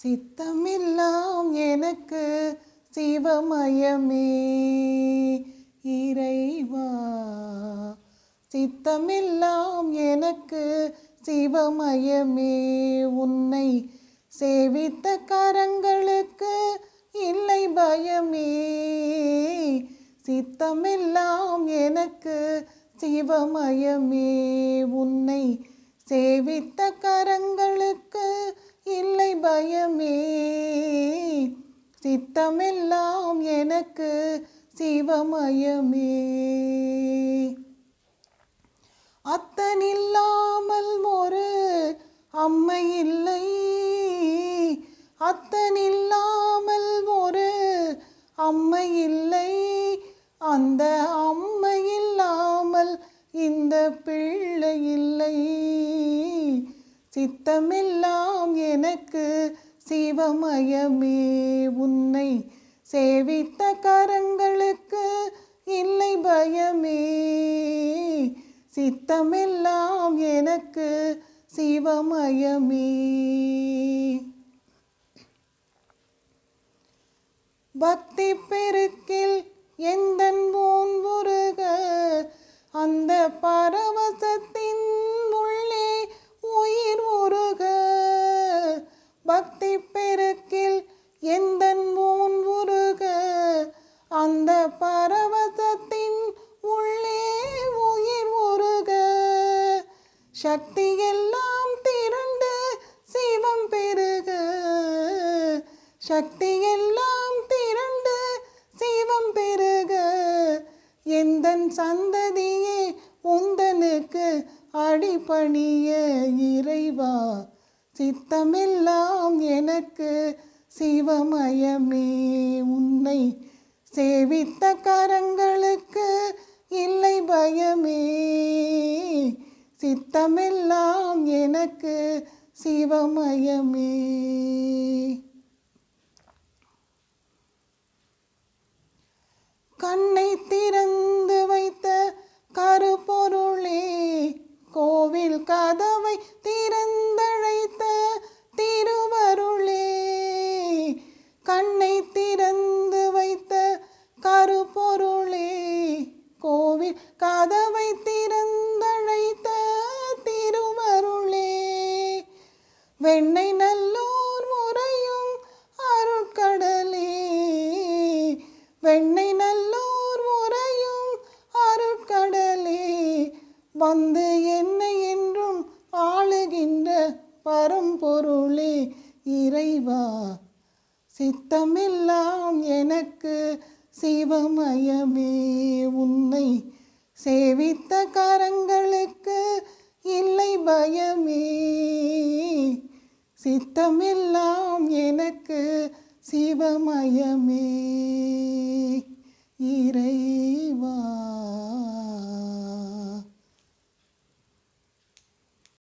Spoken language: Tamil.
சித்தமெல்லாம் எனக்கு சிவமயமே இறைவா. சித்தமெல்லாம் எனக்கு சிவமயமே. உன்னை சேவித்த கரங்களுக்கு இல்லை பயமே. சித்தமெல்லாம் எனக்கு சிவமயமே. உன்னை சேவித்த கரங்களுக்கு இல்லை பயமே. சித்தமெல்லாம் எனக்கு சிவமயமே. அத்தனில்லாமல் ஒரு அம்மை இல்லை. அத்தனில்லாமல் ஒரு அம்மை இல்லை. அந்த அம்மை இல்லாமல் இந்த பிள்ளை இல்லை. சித்தமெல்லாம் எனக்கு சிவமயமே. உன்னை சேவித்த கரங்களுக்கு இல்லை பயமே. சித்தமெல்லாம் எனக்கு சிவமயமே. பக்தி பெருக்கில் எந்தன் ஊன் உருக அந்த பரவசத்தின் உள்ளே உயிர் உருக. பக்தி பெருக்கில் எந்தன் ஊன் உருக அந்த பரவசத்தின் உள்ளே உயிர் உருக. சக்தி எல்லாம் திரண்டு சிவம் பெருக. சக்தி எல்லாம் திரண்டு சிவம் பெருக. எந்தன் சந்ததியே உந்தனுக்கு அடிபணிய இறைவா. சித்தமெல்லாம் எனக்கு சிவமயமே. உன்னை சேவித்த கரங்களுக்கு இல்லை பயமே. சித்தமெல்லாம் எனக்கு சிவமயமே. கண்ணை திறந்து வைத்த கருப்பொருளே, கோவில் கதவை திறந்தழைத்த திருவருளே. கண்ணை திறந்து வைத்த கருப்பொருளே, கோவில் கதவை திறந்தழைத்த திருவருளே. வெண்ணை நல்லோர் முறையும் அருட்கடலே. வெண்ணை நல்லோர் முறையும் அருட்கடலே. வந்து என்னை என்றும் ஆளுகின்ற பரம்பொருளே இறைவா. சித்தமெல்லாம் எனக்கு சிவமயமே. உன்னை சேவித்த கரங்களுக்கு இல்லை பயமே. சித்தமெல்லாம் எனக்கு சிவமயமே.